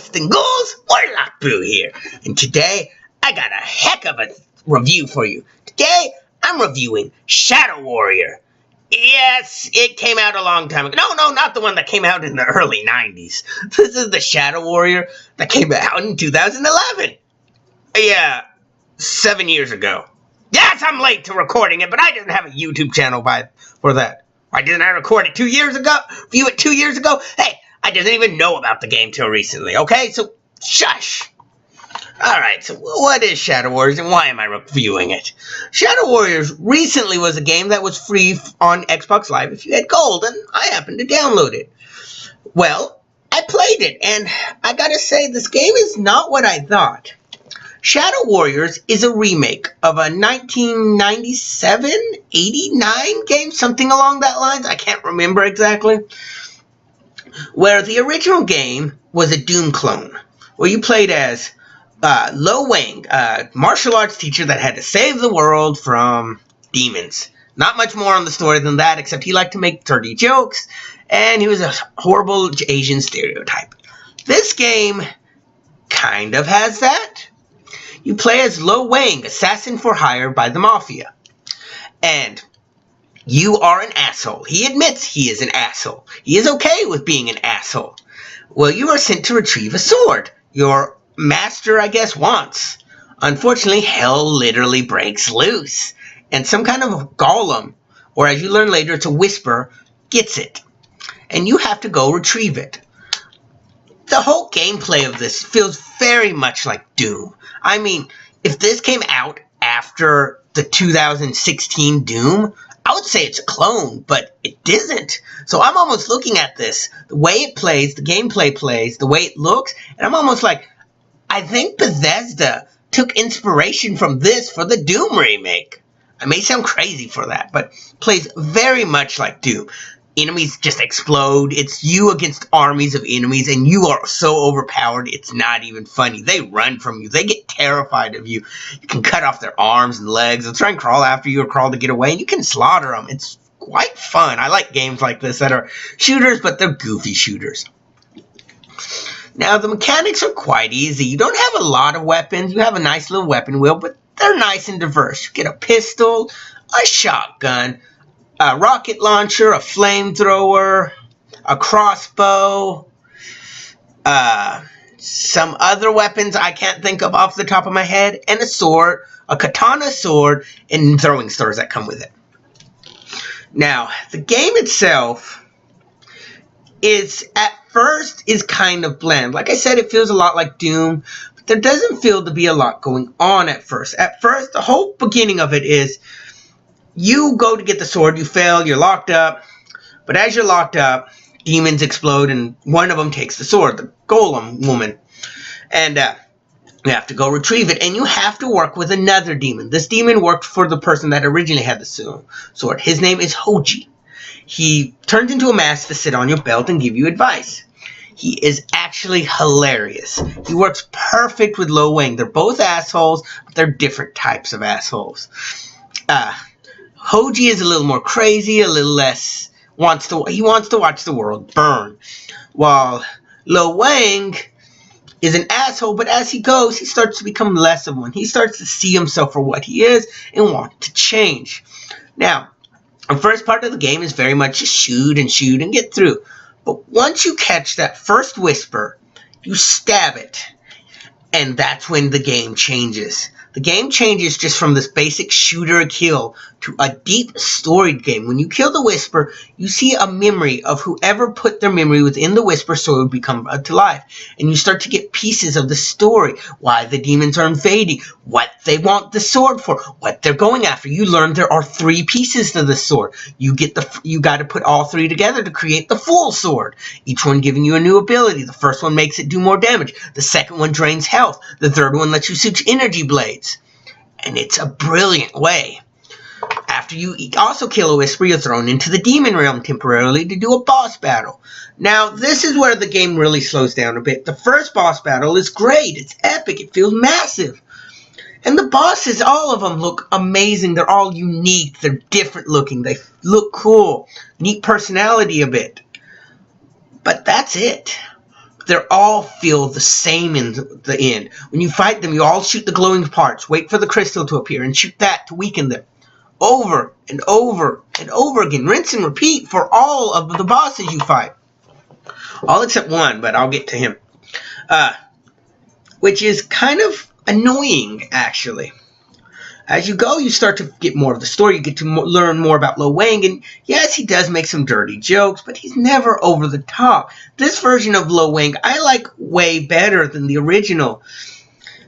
ghosts and ghouls, Warlock Brew here, and today I got a heck of a review for you. Today I'm reviewing Shadow Warrior. Yes, it came out a long time ago. No, not the one that came out in the early 90s. This is the Shadow Warrior that came out in 2011. Yeah, 7 years ago. Yes, I'm late to recording it, but I didn't have a YouTube channel for that. Why didn't I record it 2 years ago? View it 2 years ago? Hey, I didn't even know about the game till recently, okay? So, shush. Alright, so what is Shadow Warriors and why am I reviewing it? Shadow Warriors recently was a game that was free on Xbox Live if you had gold, and I happened to download it. Well, I played it, and I gotta say, this game is not what I thought. Shadow Warriors is a remake of a 1997, 89 game, something along that lines. I can't remember exactly. Where the original game was a Doom clone, where you played as Lo Wang, a martial arts teacher that had to save the world from demons. Not much more on the story than that, except he liked to make dirty jokes, and he was a horrible Asian stereotype. This game kind of has that. You play as Lo Wang, assassin for hire by the Mafia. And you are an asshole. He admits he is an asshole. He is okay with being an asshole. Well, you are sent to retrieve a sword. Your master, I guess, wants. Unfortunately, hell literally breaks loose. And some kind of golem, or as you learn later, it's a whisper, gets it. And you have to go retrieve it. The whole gameplay of this feels very much like Doom. I mean, if this came out after the 2016 Doom, I would say it's a clone, but it isn't. So I'm almost looking at this, the way it plays, the gameplay plays, the way it looks, and I'm almost like, I think Bethesda took inspiration from this for the Doom remake. I may sound crazy for that, but plays very much like Doom. Enemies just explode. It's you against armies of enemies, and you are so overpowered, it's not even funny. They run from you. They get terrified of you. You can cut off their arms and legs. They'll try and crawl after you or crawl to get away, and you can slaughter them. It's quite fun. I like games like this that are shooters, but they're goofy shooters. Now, the mechanics are quite easy. You don't have a lot of weapons. You have a nice little weapon wheel, but they're nice and diverse. You get a pistol, a shotgun, a rocket launcher, a flamethrower, a crossbow, some other weapons I can't think of off the top of my head, and a sword, a katana sword, and throwing stars that come with it. Now, the game itself at first is kind of bland. Like I said, it feels a lot like Doom, but there doesn't feel to be a lot going on at first. At first, the whole beginning of it is you go to get the sword, you fail, you're locked up, but as you're locked up, demons explode, and one of them takes the sword, the golem woman, and you have to go retrieve it, and you have to work with another demon. This demon worked for the person that originally had the sword. His name is Hoji. He turns into a mask to sit on your belt and give you advice. He is actually hilarious. He works perfect with Lo Wang. They're both assholes, but they're different types of assholes. Hoji is a little more crazy, a little less, he wants to watch the world burn. While Lo Wang is an asshole, but as he goes, he starts to become less of one. He starts to see himself for what he is and want to change. Now, the first part of the game is very much just shoot and get through. But once you catch that first whisper, you stab it. And that's when the game changes. The game changes just from this basic shooter kill to a deep storied game. When you kill the Whisper, you see a memory of whoever put their memory within the Whisper so it would become to life. And you start to get pieces of the story. Why the demons are invading. What they want the sword for. What they're going after. You learn there are 3 pieces to the sword. You got to put all 3 together to create the full sword. Each one giving you a new ability. The first one makes it do more damage. The second one drains health. The third one lets you switch energy blades. And it's a brilliant way. After you also kill a Whisper, you're thrown into the demon realm temporarily to do a boss battle. Now, this is where the game really slows down a bit. The first boss battle is great. It's epic. It feels massive. And the bosses, all of them look amazing. They're all unique. They're different looking. They look cool. Neat personality a bit. But that's it. They all feel the same in the end. When you fight them, you all shoot the glowing parts, wait for the crystal to appear, and shoot that to weaken them. Over and over and over again. Rinse and repeat for all of the bosses you fight. All except one, but I'll get to him. Which is kind of annoying, actually. As you go, you start to get more of the story. You get to learn more about Lo Wang. And yes, he does make some dirty jokes, but he's never over the top. This version of Lo Wang, I like way better than the original.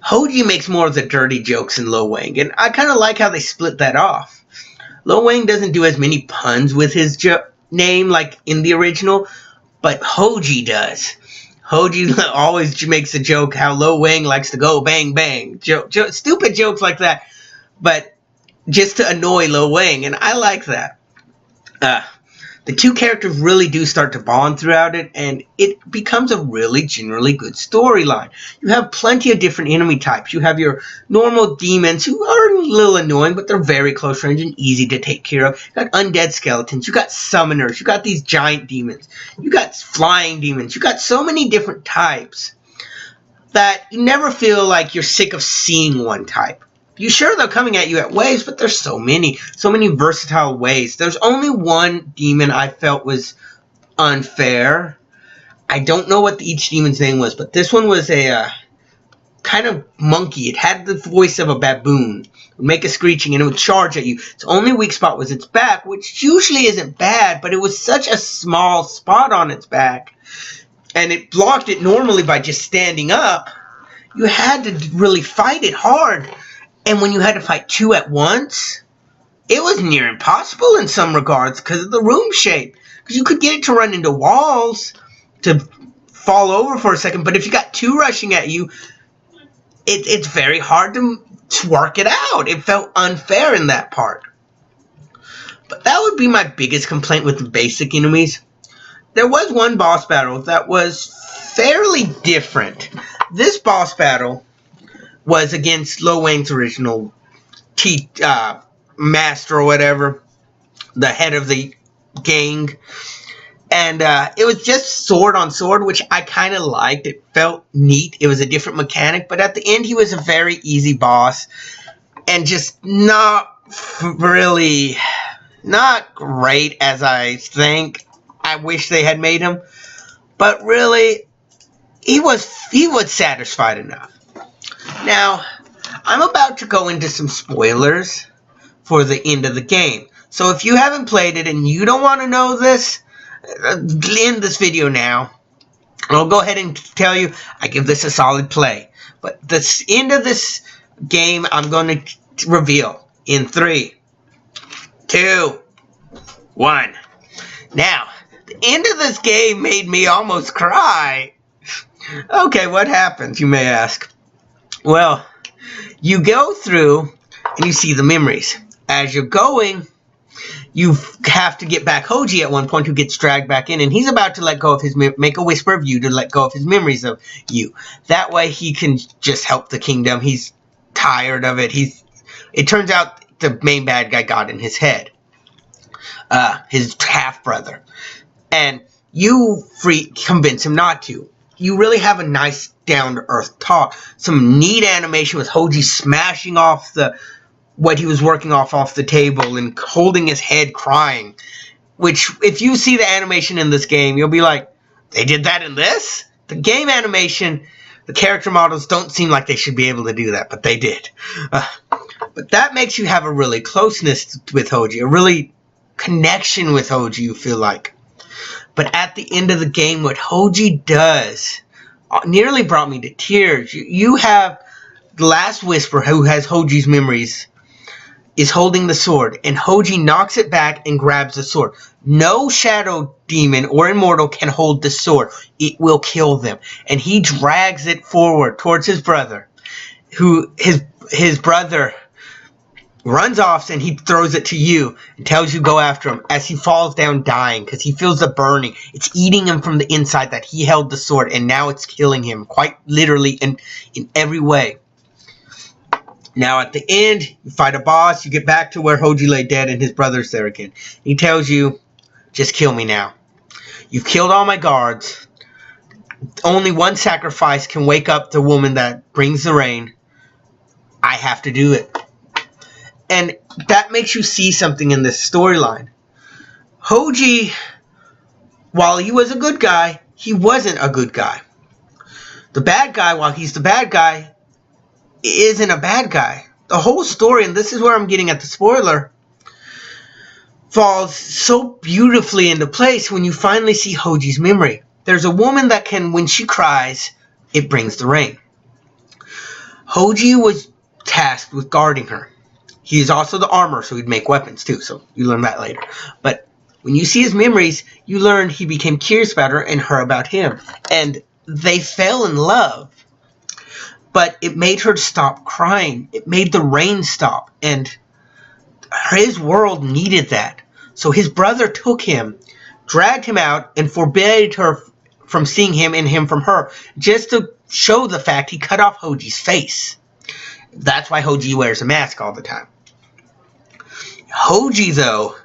Hoji makes more of the dirty jokes in Lo Wang, and I kind of like how they split that off. Lo Wang doesn't do as many puns with his name like in the original, but Hoji does. Hoji always makes a joke how Lo Wang likes to go bang bang. Stupid jokes like that. But just to annoy Lo Wang, and I like that. The two characters really do start to bond throughout it, and it becomes a really generally good storyline. You have plenty of different enemy types. You have your normal demons who are a little annoying, but they're very close range and easy to take care of. You got undead skeletons. You got summoners. You got these giant demons. You got flying demons. You got so many different types that you never feel like you're sick of seeing one type. You sure they're coming at you at waves, but there's so many versatile ways. There's only one demon I felt was unfair. I don't know what each demon's name was, but this one was a kind of monkey. It had the voice of a baboon. It would make a screeching and it would charge at you. Its only weak spot was its back, which usually isn't bad, but it was such a small spot on its back. And it blocked it normally by just standing up. You had to really fight it hard. And when you had to fight two at once, it was near impossible in some regards because of the room shape. Because you could get it to run into walls, to fall over for a second. But if you got two rushing at you, it's very hard to work it out. It felt unfair in that part. But that would be my biggest complaint with the basic enemies. There was one boss battle that was fairly different. This boss battle was against Lo Wang's original master or whatever, the head of the gang. And it was just sword on sword, which I kind of liked. It felt neat. It was a different mechanic. But at the end, he was a very easy boss. And just not really, not great as I think. I wish they had made him. But really, he was satisfied enough. Now, I'm about to go into some spoilers for the end of the game. So if you haven't played it and you don't want to know this, end this video now. I'll go ahead and tell you, I give this a solid play. But the end of this game, I'm going to reveal in 3, 2, 1. Now, the end of this game made me almost cry. Okay, what happens, you may ask? Well, you go through and you see the memories. As you're going, you have to get back Hoji at one point, who gets dragged back in, and he's about to let go of his, make a whisper of you to let go of his memories of you. That way he can just help the kingdom. He's tired of it. It turns out the main bad guy got in his head. His half-brother. And you convince him not to. You really have a nice down-to-earth talk. Some neat animation with Hoji smashing off what he was working off the table and holding his head crying. Which, if you see the animation in this game, you'll be like, they did that in this? The game animation, the character models don't seem like they should be able to do that, but they did. But that makes you have a really closeness with Hoji, a really connection with Hoji, you feel like. But at the end of the game, what Hoji does nearly brought me to tears. You have the last Whisper, who has Hoji's memories, is holding the sword, and Hoji knocks it back and grabs the sword. No shadow demon or immortal can hold the sword. It will kill them. And he drags it forward towards his brother, who his brother runs off, and he throws it to you and tells you go after him as he falls down dying because he feels the burning. It's eating him from the inside that he held the sword, and now it's killing him quite literally in every way. Now at the end, you fight a boss, you get back to where Hoji lay dead and his brother's there again. He tells you, just kill me now. You've killed all my guards. only one sacrifice can wake up the woman that brings the rain. I have to do it. And that makes you see something in this storyline. Hoji, while he was a good guy, he wasn't a good guy. The bad guy, while he's the bad guy, isn't a bad guy. The whole story, and this is where I'm getting at the spoiler, falls so beautifully into place when you finally see Hoji's memory. There's a woman that can, when she cries, it brings the rain. Hoji was tasked with guarding her. He is also the armor, so he'd make weapons too, so you learn that later. But when you see his memories, you learn he became curious about her and her about him. And they fell in love. But it made her stop crying. It made the rain stop. And his world needed that. So his brother took him, dragged him out, and forbade her from seeing him and him from her, just to show the fact he cut off Hoji's face. That's why Hoji wears a mask all the time. Hoji, though,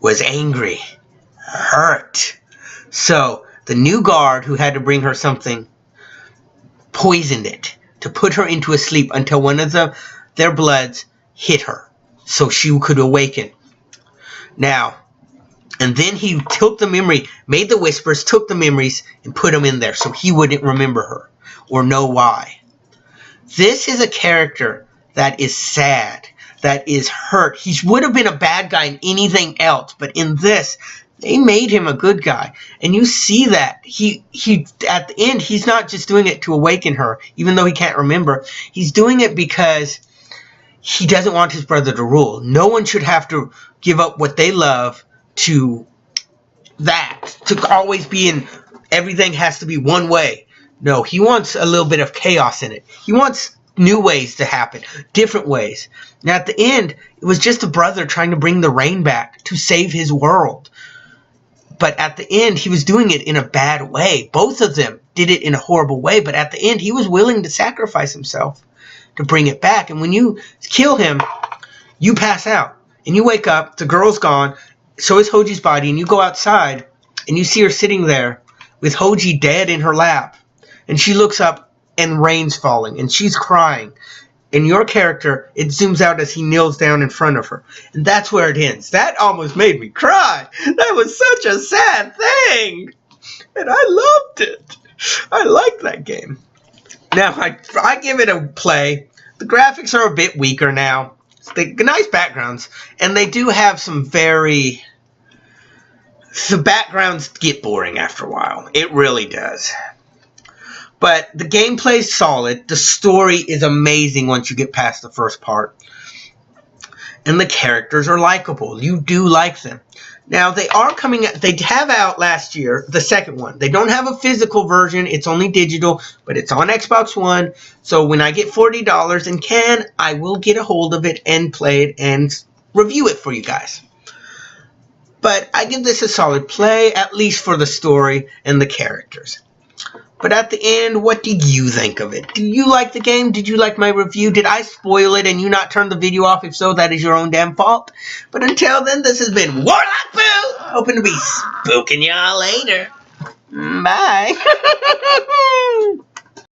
was angry, hurt. So the new guard who had to bring her something poisoned it to put her into a sleep until one of their bloods hit her so she could awaken. Now, and then he took the memory, made the whispers, took the memories, and put them in there so he wouldn't remember her or know why. This is a character that is sad, that is hurt. He would have been a bad guy in anything else, but in this, they made him a good guy. And you see that. He at the end, he's not just doing it to awaken her, even though he can't remember. He's doing it because he doesn't want his brother to rule. No one should have to give up what they love to that. To always be in, everything has to be one way. No, he wants a little bit of chaos in it. He wants new ways to happen, different ways. Now at the end, it was just a brother trying to bring the rain back to save his world. But at the end, he was doing it in a bad way. Both of them did it in a horrible way, but at the end, he was willing to sacrifice himself to bring it back. And when you kill him, you pass out. And you wake up, the girl's gone, so is Hoji's body, and you go outside, and you see her sitting there with Hoji dead in her lap. And she looks up, and rain's falling, and she's crying. And your character, it zooms out as he kneels down in front of her. And that's where it ends. That almost made me cry. That was such a sad thing. And I loved it. I liked that game. Now, I give it a play. The graphics are a bit weaker now. They nice backgrounds. And they do have some very... The backgrounds get boring after a while. It really does. But the gameplay's solid. The story is amazing once you get past the first part. And the characters are likable. You do like them. Now, they are coming out. They have out last year, the second one. They don't have a physical version. It's only digital, but it's on Xbox One. So when I get $40 and can, I will get a hold of it and play it and review it for you guys. But I give this a solid play, at least for the story and the characters. But at the end, what do you think of it? Do you like the game? Did you like my review? Did I spoil it and you not turn the video off? If so, that is your own damn fault. But until then, this has been Warlock Boo! Hoping to be spooking y'all later. Bye.